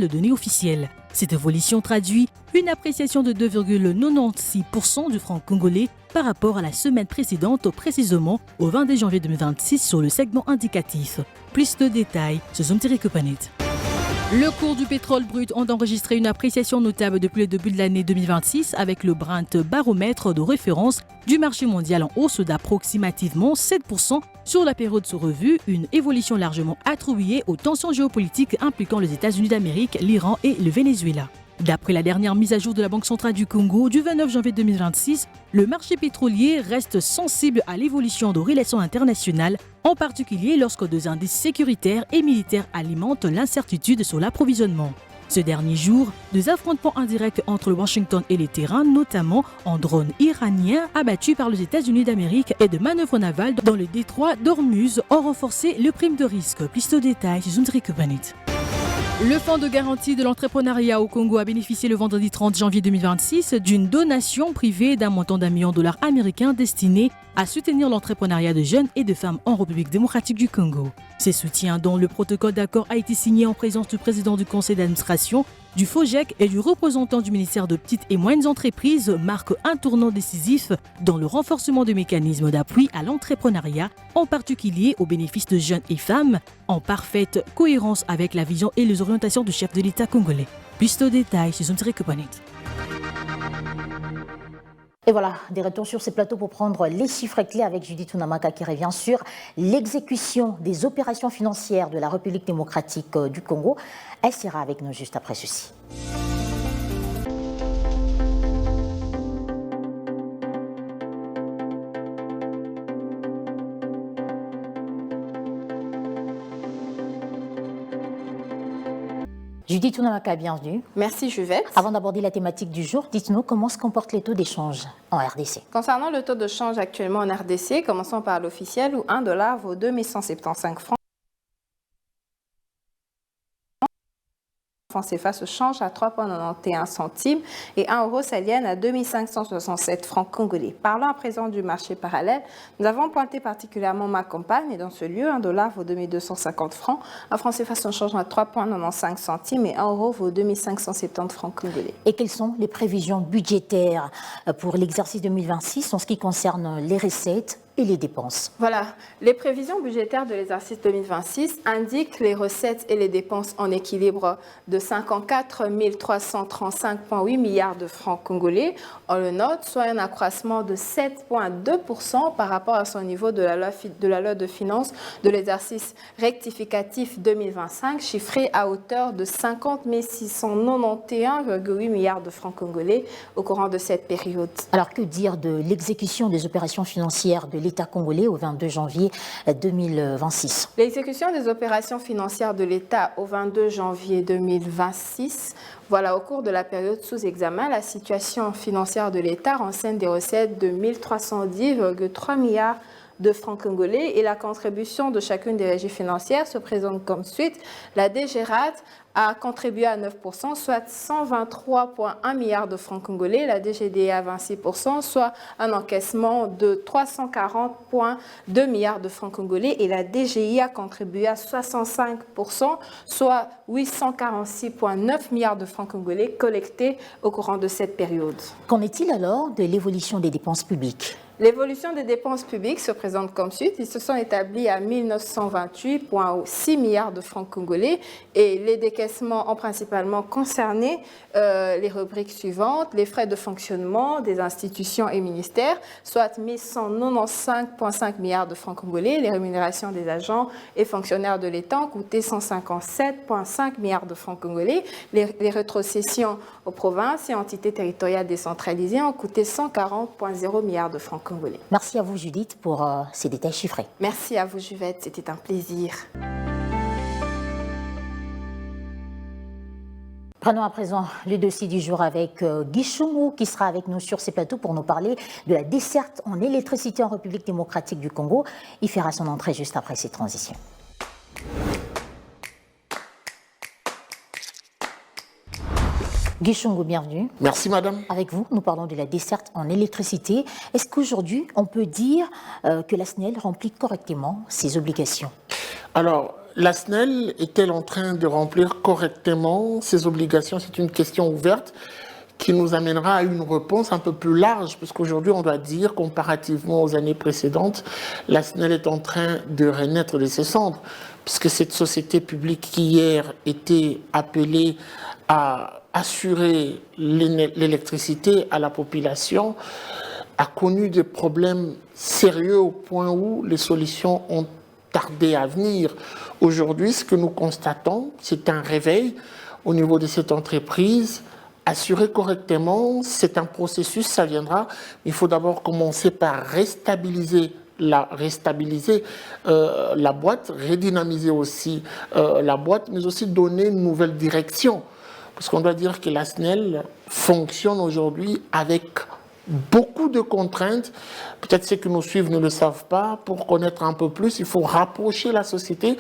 les données officielles. Cette évolution traduit une appréciation de 2,96% du franc congolais par rapport à la semaine précédente, précisément au 22 janvier 2026 sur le segment indicatif. Plus de détails sur Zoom-Copanet. Le cours du pétrole brut ont enregistré une appréciation notable depuis le début de l'année 2026 avec le Brent baromètre de référence du marché mondial en hausse d'approximativement 7% sur la période sous revue, une évolution largement attribuée aux tensions géopolitiques impliquant les États-Unis d'Amérique, l'Iran et le Venezuela. D'après la dernière mise à jour de la Banque centrale du Congo du 29 janvier 2026, le marché pétrolier reste sensible à l'évolution de relations internationales, en particulier lorsque deux indices sécuritaires et militaires alimentent l'incertitude sur l'approvisionnement. Ce dernier jour, deux affrontements indirects entre Washington et les terrains, notamment en drones iraniens abattus par les États-Unis d'Amérique et de manœuvres navales dans le détroit d'Ormuz, ont renforcé le prime de risque. Plus de détails sur Zoom-Copanet. Le Fonds de garantie de l'entrepreneuriat au Congo a bénéficié le vendredi 30 janvier 2026 d'une donation privée d'un montant d'$1 million américain destiné à soutenir l'entrepreneuriat de jeunes et de femmes en République démocratique du Congo. Ces soutiens, dont le protocole d'accord a été signé en présence du président du conseil d'administration, du FOGEC et du représentant du ministère de Petites et Moyennes Entreprises, marquent un tournant décisif dans le renforcement des mécanismes d'appui à l'entrepreneuriat, en particulier au bénéfice de jeunes et femmes, en parfaite cohérence avec la vision et les orientations du chef de l'État congolais. Plus de détails sur Zoom-Copanet. Et voilà, des retours sur ces plateaux pour prendre les chiffres clés avec Judith Unamaka qui revient sur l'exécution des opérations financières de la République démocratique du Congo. Elle sera avec nous juste après ceci. Judith Unamaka, bienvenue. Merci Juvette. Avant d'aborder la thématique du jour, dites-nous comment se comportent les taux d'échange en RDC. Concernant le taux de change actuellement en RDC, commençons par l'officiel où $1 vaut 2175 francs. CFA se change à 3,91 centimes et 1 euro s'aliène à 2567 francs congolais. Parlant à présent du marché parallèle, nous avons pointé particulièrement ma campagne et dans ce lieu, $1 vaut 2250 francs, un franc CFA se change à 3,95 centimes et 1 euro vaut 2570 francs congolais. Et quelles sont les prévisions budgétaires pour l'exercice 2026 en ce qui concerne les recettes et les dépenses? Voilà, les prévisions budgétaires de l'exercice 2026 indiquent les recettes et les dépenses en équilibre de 54 335,8 milliards de francs congolais. On le note, soit un accroissement de 7,2% par rapport à son niveau de la loi de finances de l'exercice rectificatif 2025, chiffré à hauteur de 50 691,8 milliards de francs congolais au courant de cette période. Alors que dire de l'exécution des opérations financières de l'État congolais au 22 janvier 2026? L'exécution des opérations financières de l'État au 22 janvier 2026, voilà, au cours de la période sous examen, la situation financière de l'État renseigne des recettes de 1310,3 milliards de francs congolais et la contribution de chacune des régies financières se présente comme suite. La DGRAT a contribué à 9%, soit 123,1 milliards de francs congolais, la DGDA à 26%, soit un encaissement de 340,2 milliards de francs congolais et la DGI a contribué à 65%, soit 846,9 milliards de francs congolais collectés au courant de cette période. Qu'en est-il alors de l'évolution des dépenses publiques? L'évolution des dépenses publiques se présente comme suit. Ils se sont établis à 1928,6 milliards de francs congolais et les décaissements ont principalement concerné les rubriques suivantes, les frais de fonctionnement des institutions et ministères, soit 1195,5 milliards de francs congolais, les rémunérations des agents et fonctionnaires de l'État ont coûté 157,5 milliards de francs congolais, les rétrocessions aux provinces et entités territoriales décentralisées ont coûté 140,0 milliards de francs congolais. Merci à vous Judith pour ces détails chiffrés. Merci à vous Juvette, c'était un plaisir. Prenons à présent le dossier du jour avec Guy Chungou qui sera avec nous sur ces plateaux pour nous parler de la desserte en électricité en République démocratique du Congo. Il fera son entrée juste après ces transitions. Guy Chungou, bienvenue. Merci madame. Avec vous, nous parlons de la desserte en électricité. Est-ce qu'aujourd'hui, on peut dire que la SNEL remplit correctement ses obligations? Alors, la SNEL est-elle en train de remplir correctement ses obligations? C'est une question ouverte qui nous amènera à une réponse un peu plus large, parce qu'aujourd'hui, on doit dire, comparativement aux années précédentes, la SNEL est en train de renaître de ses cendres, puisque cette société publique qui hier était appelée à assurer l'électricité à la population a connu des problèmes sérieux au point où les solutions ont tardé à venir. Aujourd'hui, ce que nous constatons, c'est un réveil au niveau de cette entreprise. Assurer correctement, c'est un processus, ça viendra. Il faut d'abord commencer par restabiliser la boîte, redynamiser aussi la boîte, mais aussi donner une nouvelle direction. Parce qu'on doit dire que la SNEL fonctionne aujourd'hui avec beaucoup de contraintes. Peut-être ceux qui nous suivent ne le savent pas. Pour connaître un peu plus, il faut rapprocher la société.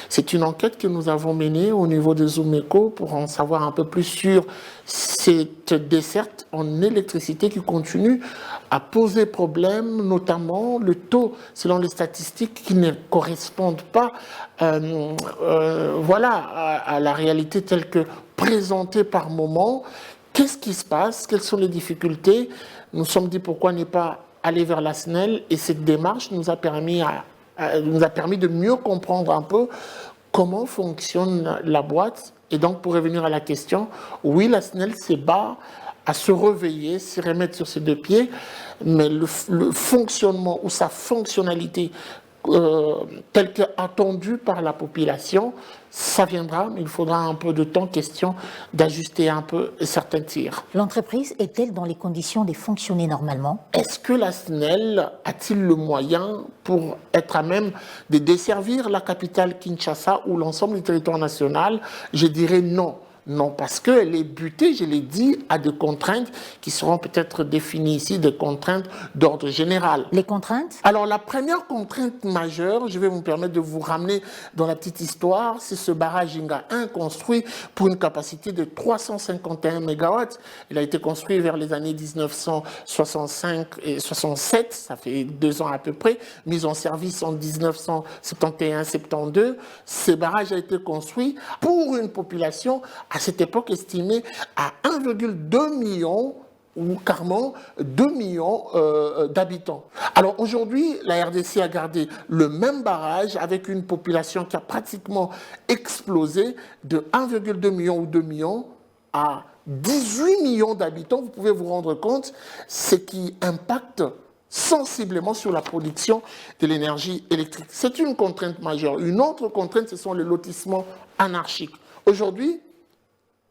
C'est une enquête que nous avons menée au niveau de Zoomeco pour en savoir un peu plus sur cette desserte en électricité qui continue à poser problème, notamment le taux, selon les statistiques, qui ne correspondent pas à la réalité telle que présentée par moment. Qu'est-ce qui se passe? Quelles sont les difficultés? Nous sommes dit pourquoi ne pas aller vers la SNEL, et cette démarche nous a permis de mieux comprendre un peu comment fonctionne la boîte. Et donc, pour revenir à la question, oui, la SNEL se bat à se réveiller, se remettre sur ses deux pieds, mais le fonctionnement ou sa fonctionnalité tel qu'attendu par la population, ça viendra, mais il faudra un peu de temps, question d'ajuster un peu certains tirs. L'entreprise est-elle dans les conditions de fonctionner normalement? Est-ce que la SNEL a-t-il le moyen pour être à même de desservir la capitale Kinshasa ou l'ensemble du territoire national? Je dirais non. Non, parce qu'elle est butée, je l'ai dit, à des contraintes qui seront peut-être définies ici, des contraintes d'ordre général. Les contraintes? Alors, la première contrainte majeure, je vais vous permettre de vous ramener dans la petite histoire, c'est ce barrage Inga 1 construit pour une capacité de 351 MW. Il a été construit vers les années 1965 et 67, ça fait 2 ans à peu près, mis en service en 1971-72. Ce barrage a été construit pour une population à cette époque estimée à 1,2 million ou carrément 2 millions d'habitants. Alors aujourd'hui, la RDC a gardé le même barrage avec une population qui a pratiquement explosé de 1,2 million ou 2 millions à 18 millions d'habitants. Vous pouvez vous rendre compte, ce qui impacte sensiblement sur la production de l'énergie électrique. C'est une contrainte majeure. Une autre contrainte, ce sont les lotissements anarchiques. Aujourd'hui,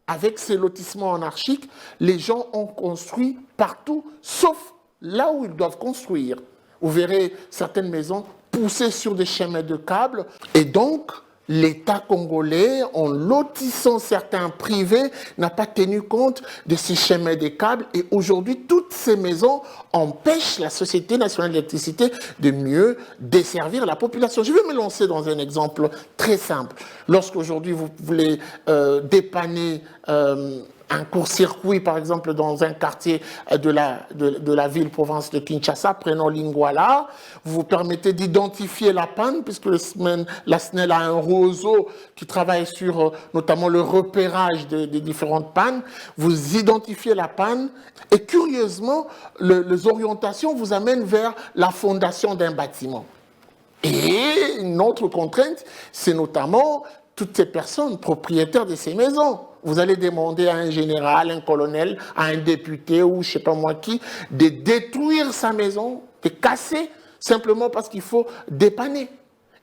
avec ces lotissements anarchiques, les gens ont construit partout, sauf là où ils doivent construire. Vous verrez certaines maisons poussées sur des chemins de câbles. Et donc, l'État congolais, en lotissant certains privés, n'a pas tenu compte de ces chemins de câbles. Et aujourd'hui, toutes ces maisons empêchent la Société nationale d'électricité de mieux desservir la population. Je vais me lancer dans un exemple très simple. Lorsqu'aujourd'hui, vous voulez dépanner un court-circuit, par exemple, dans un quartier de la ville-province de Kinshasa, prenons Lingwala, vous vous permettez d'identifier la panne, puisque la SNEL a un réseau qui travaille sur notamment le repérage des différentes pannes. Vous identifiez la panne et curieusement, les orientations vous amènent vers la fondation d'un bâtiment. Et une autre contrainte, c'est notamment toutes ces personnes propriétaires de ces maisons. Vous allez demander à un général, un colonel, à un député ou je ne sais pas moi qui, de détruire sa maison, de casser, simplement parce qu'il faut dépanner.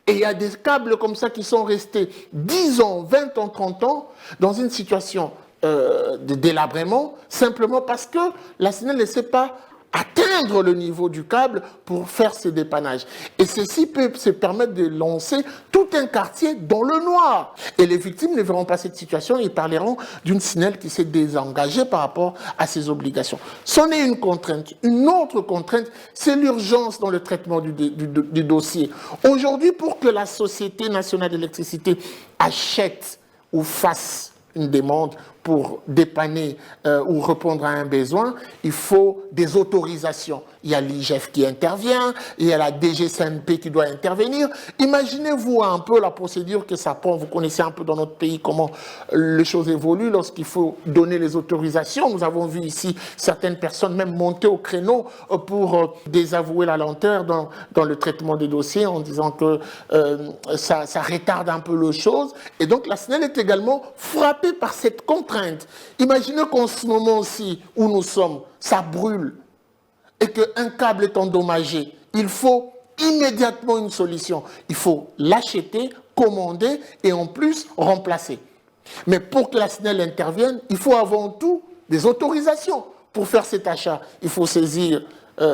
Et il y a des câbles comme ça qui sont restés 10 ans, 20 ans, 30 ans dans une situation de délabrement, simplement parce que la SNEL ne sait pas atteindre le niveau du câble pour faire ces dépannages. Et ceci peut se permettre de lancer tout un quartier dans le noir. Et les victimes ne verront pas cette situation, ils parleront d'une SNEL qui s'est désengagée par rapport à ses obligations. C'en est une contrainte. Une autre contrainte, c'est l'urgence dans le traitement du dossier. Aujourd'hui, pour que la Société nationale d'électricité achète ou fasse une demande pour dépanner ou répondre à un besoin, il faut des autorisations. Il y a l'IGF qui intervient, il y a la DGCNP qui doit intervenir. Imaginez-vous un peu la procédure que ça prend. Vous connaissez un peu dans notre pays comment les choses évoluent lorsqu'il faut donner les autorisations. Nous avons vu ici certaines personnes même monter au créneau pour désavouer la lenteur dans le traitement des dossiers en disant que ça retarde un peu les choses. Et donc la SNEL est également frappée par cette contrainte. Imaginez qu'en ce moment-ci où nous sommes, ça brûle et qu'un câble est endommagé. Il faut immédiatement une solution. Il faut l'acheter, commander et en plus remplacer. Mais pour que la SNEL intervienne, il faut avant tout des autorisations pour faire cet achat. Il faut saisir,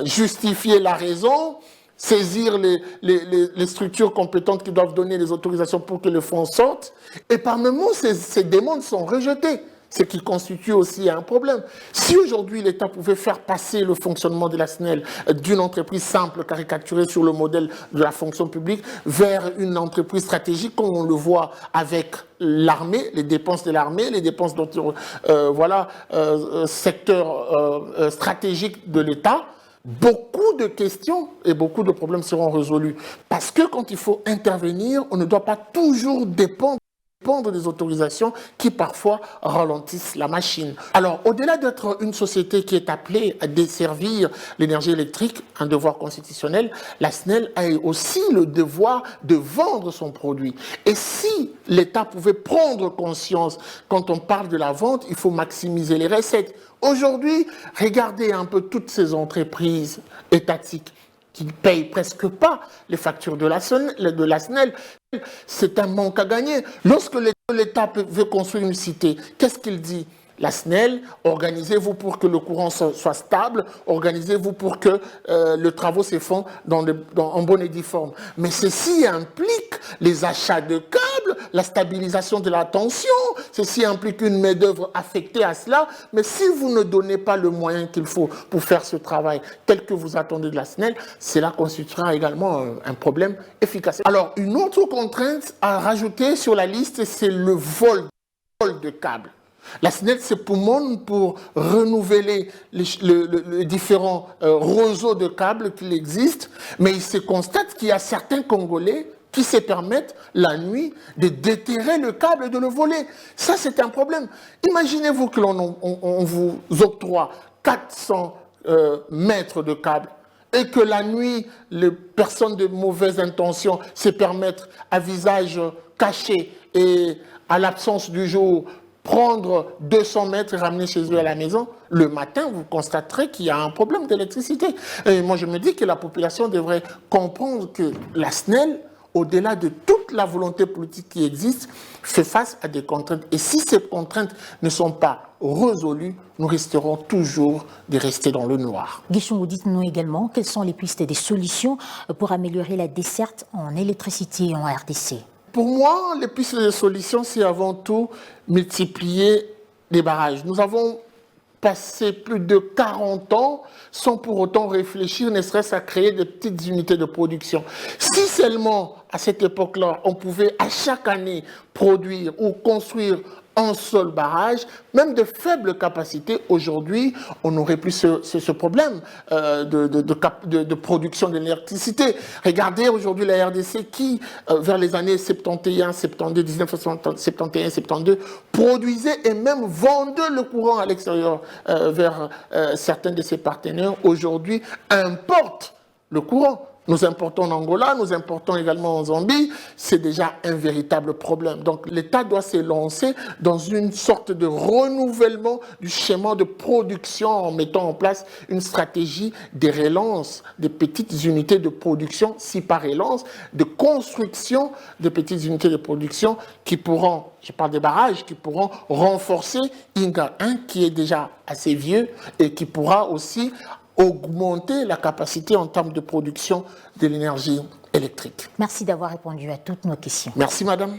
justifier la raison, saisir les structures compétentes qui doivent donner les autorisations pour que le fonds sorte. Et par moments, ces demandes sont rejetées, ce qui constitue aussi un problème. Si aujourd'hui l'État pouvait faire passer le fonctionnement de la SNEL d'une entreprise simple, caricaturée sur le modèle de la fonction publique, vers une entreprise stratégique, comme on le voit avec l'armée, les dépenses de l'armée, les dépenses secteur stratégique de l'État, beaucoup de questions et beaucoup de problèmes seront résolus. Parce que quand il faut intervenir, on ne doit pas toujours dépendre des autorisations qui parfois ralentissent la machine. Alors, au-delà d'être une société qui est appelée à desservir l'énergie électrique, un devoir constitutionnel, la SNEL a aussi le devoir de vendre son produit. Et si l'État pouvait prendre conscience, quand on parle de la vente, il faut maximiser les recettes. Aujourd'hui, regardez un peu toutes ces entreprises étatiques qui ne payent presque pas les factures de la SNEL. C'est un manque à gagner. Lorsque l'État veut construire une cité, qu'est-ce qu'il dit ? La SNEL, organisez-vous pour que le courant soit stable, organisez-vous pour que les travaux se font en bonne et due forme. Mais ceci implique les achats de câbles, la stabilisation de la tension, ceci implique une main-d'œuvre affectée à cela. Mais si vous ne donnez pas le moyen qu'il faut pour faire ce travail tel que vous attendez de la SNEL, cela constituera également un problème efficace. Alors, une autre contrainte à rajouter sur la liste, c'est le vol de câbles. La SNEL s'époumonne pour renouveler les différents réseaux de câbles qui existent, mais il se constate qu'il y a certains Congolais qui se permettent la nuit de déterrer le câble et de le voler. Ça, c'est un problème. Imaginez-vous que on vous octroie 400 mètres de câble et que la nuit, les personnes de mauvaise intention se permettent à visage caché et à l'absence du jour prendre 200 mètres et ramener chez eux à la maison, le matin, vous constaterez qu'il y a un problème d'électricité. Et moi, je me dis que la population devrait comprendre que la SNEL, au-delà de toute la volonté politique qui existe, fait face à des contraintes. Et si ces contraintes ne sont pas résolues, nous resterons toujours de rester dans le noir. Guichon, dites-nous également quelles sont les pistes et des solutions pour améliorer la desserte en électricité en RDC. Pour moi, les pistes de solutions, c'est avant tout multiplier les barrages. Nous avons passé plus de 40 ans sans pour autant réfléchir, ne serait-ce à créer des petites unités de production. Si seulement, à cette époque-là, on pouvait à chaque année produire ou construire un seul barrage, même de faible capacité, aujourd'hui, on n'aurait plus ce problème de production d'électricité. Regardez aujourd'hui la RDC qui, vers les années 71, 72, 1971, 72, produisait et même vendait le courant à l'extérieur vers certains de ses partenaires. Aujourd'hui, importe le courant. Nous importons en Angola, nous importons également en Zambie, c'est déjà un véritable problème. Donc l'État doit se lancer dans une sorte de renouvellement du schéma de production en mettant en place une stratégie de relance des petites unités de production, si par relance, de construction de petites unités de production qui pourront, je parle des barrages, qui pourront renforcer Inga 1 qui est déjà assez vieux et qui pourra aussi augmenter la capacité en termes de production de l'énergie électrique. Merci d'avoir répondu à toutes nos questions. Merci, madame.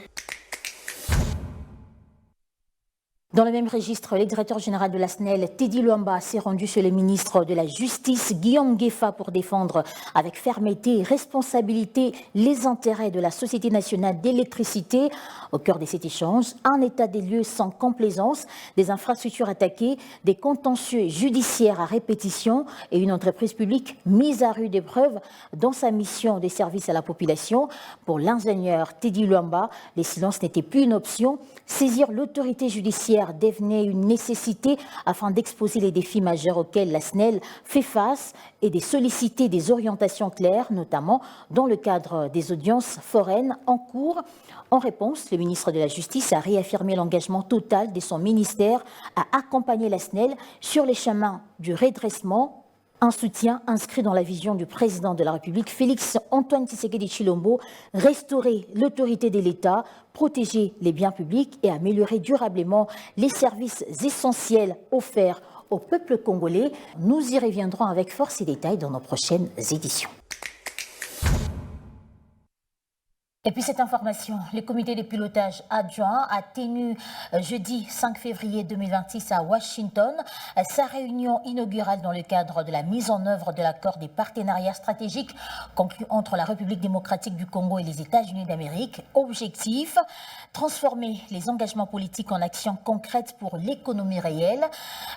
Dans le même registre, le directeur général de la SNEL, Teddy Luamba, s'est rendu chez le ministre de la Justice, Guillaume Gueffa, pour défendre avec fermeté et responsabilité les intérêts de la Société nationale d'électricité. Au cœur de cet échange, un état des lieux sans complaisance, des infrastructures attaquées, des contentieux judiciaires à répétition et une entreprise publique mise à rude épreuve dans sa mission de service à la population. Pour l'ingénieur Teddy Luamba, les silences n'étaient plus une option. Saisir l'autorité judiciaire devenait une nécessité afin d'exposer les défis majeurs auxquels la SNEL fait face et de solliciter des orientations claires, notamment dans le cadre des audiences foraines en cours. En réponse, le ministre de la Justice a réaffirmé l'engagement total de son ministère à accompagner la SNEL sur les chemins du redressement, un soutien inscrit dans la vision du président de la République, Félix Antoine Tshisekedi Tshilombo, restaurer l'autorité de l'État, protéger les biens publics et améliorer durablement les services essentiels offerts au peuple congolais. Nous y reviendrons avec force et détails dans nos prochaines éditions. Et puis cette information, le comité de pilotage adjoint a tenu jeudi 5 février 2026 à Washington sa réunion inaugurale dans le cadre de la mise en œuvre de l'accord des partenariats stratégiques conclu entre la République démocratique du Congo et les États-Unis d'Amérique. Objectif, transformer les engagements politiques en actions concrètes pour l'économie réelle.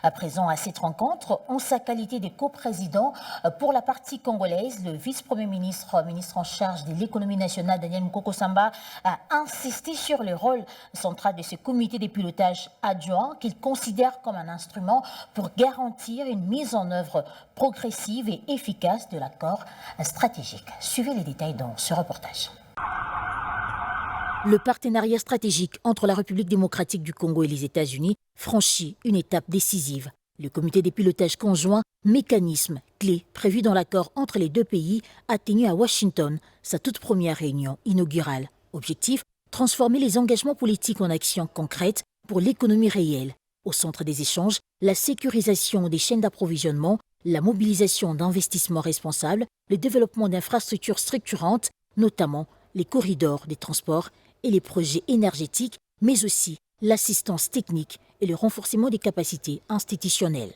À présent, à cette rencontre, en sa qualité de coprésident pour la partie congolaise, le vice-premier ministre en charge de l'économie nationale, Daniel Mukoko Samba, a insisté sur le rôle central de ce comité de pilotage adjoint qu'il considère comme un instrument pour garantir une mise en œuvre progressive et efficace de l'accord stratégique. Suivez les détails dans ce reportage. Le partenariat stratégique entre la République démocratique du Congo et les États-Unis franchit une étape décisive. Le comité de pilotage conjoint, mécanisme clé prévu dans l'accord entre les deux pays, a tenu à Washington sa toute première réunion inaugurale. Objectif, transformer les engagements politiques en actions concrètes pour l'économie réelle. Au centre des échanges, la sécurisation des chaînes d'approvisionnement, la mobilisation d'investissements responsables, le développement d'infrastructures structurantes, notamment les corridors des transports et les projets énergétiques, mais aussi l'assistance technique et le renforcement des capacités institutionnelles.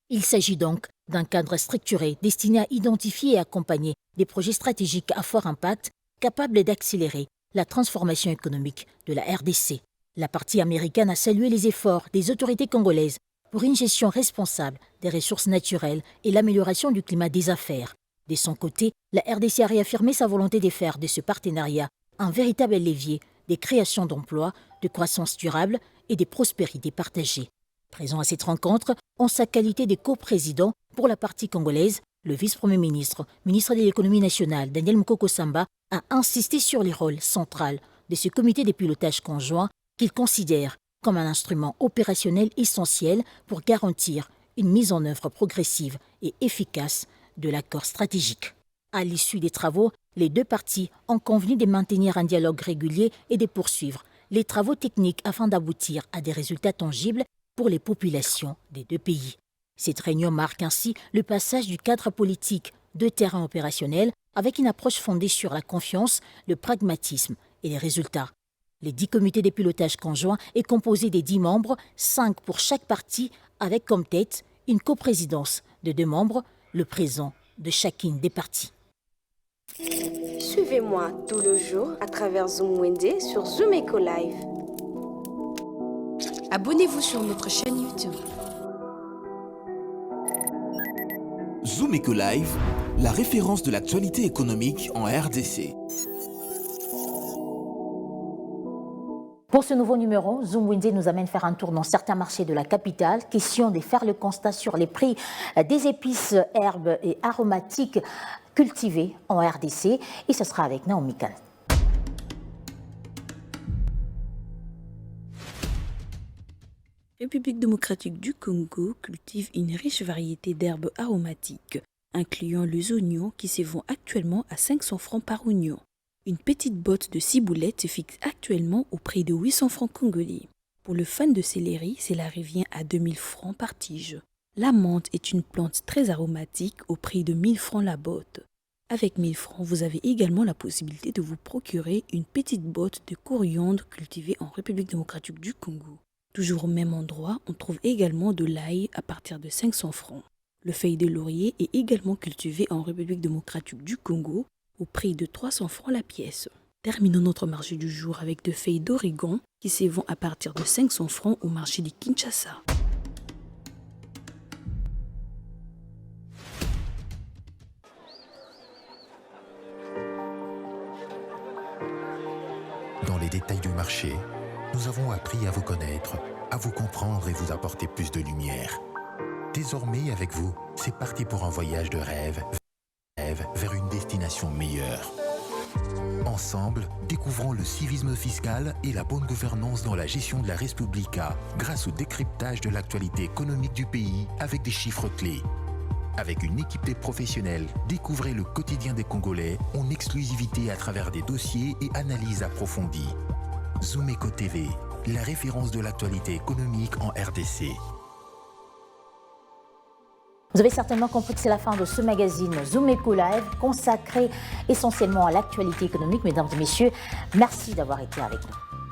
Il s'agit donc d'un cadre structuré destiné à identifier et accompagner des projets stratégiques à fort impact capables d'accélérer la transformation économique de la RDC. La partie américaine a salué les efforts des autorités congolaises pour une gestion responsable des ressources naturelles et l'amélioration du climat des affaires. De son côté, la RDC a réaffirmé sa volonté de faire de ce partenariat un véritable levier des créations d'emplois, de croissance durable et des prospérités partagées. Présent à cette rencontre, en sa qualité de coprésident pour la partie congolaise, le vice-premier ministre, ministre de l'économie nationale, Daniel Mukoko Samba, a insisté sur le rôle central de ce comité de pilotage conjoint qu'il considère comme un instrument opérationnel essentiel pour garantir une mise en œuvre progressive et efficace de l'accord stratégique. À l'issue des travaux, les deux parties ont convenu de maintenir un dialogue régulier et de poursuivre les travaux techniques afin d'aboutir à des résultats tangibles pour les populations des deux pays. Cette réunion marque ainsi le passage du cadre politique de terrain opérationnel avec une approche fondée sur la confiance, le pragmatisme et les résultats. Les 10 comités de pilotage conjoints est composé des 10 membres, 5 pour chaque partie, avec comme tête une coprésidence de 2 membres, le président de chacune des parties. Suivez-moi tout le jour à travers Zoom Wende sur Zoom Eco Live. Abonnez-vous sur notre chaîne YouTube. Zoom Eco Live, la référence de l'actualité économique en RDC. Pour ce nouveau numéro, Zoom Wende nous amène faire un tour dans certains marchés de la capitale. Question de faire le constat sur les prix des épices, herbes et aromatiques cultivées en RDC. Et ce sera avec Naomi Kane. République démocratique du Congo cultive une riche variété d'herbes aromatiques, incluant les oignons qui se vendent actuellement à 500 francs par oignon. Une petite botte de ciboulette se fixe actuellement au prix de 800 francs congolais. Pour le fan de céleri, cela revient à 2000 francs par tige. La menthe est une plante très aromatique au prix de 1000 francs la botte. Avec 1000 francs, vous avez également la possibilité de vous procurer une petite botte de coriandre cultivée en République démocratique du Congo. Toujours au même endroit, on trouve également de l'ail à partir de 500 francs. Le feuille de laurier est également cultivé en République démocratique du Congo au prix de 300 francs la pièce. Terminons notre marché du jour avec de feuilles d'origan qui se vendent à partir de 500 francs au marché de Kinshasa. Dans les détails du marché, nous avons appris à vous connaître, à vous comprendre et vous apporter plus de lumière. Désormais, avec vous, c'est parti pour un voyage de rêve vers une destination meilleure. Ensemble, découvrons le civisme fiscal et la bonne gouvernance dans la gestion de la Res Publica grâce au décryptage de l'actualité économique du pays avec des chiffres clés. Avec une équipe de professionnels, découvrez le quotidien des Congolais en exclusivité à travers des dossiers et analyses approfondies. Zoom Eco TV, la référence de l'actualité économique en RDC. Vous avez certainement compris que c'est la fin de ce magazine Zoom Eco Live consacré essentiellement à l'actualité économique. Mesdames et messieurs, merci d'avoir été avec nous.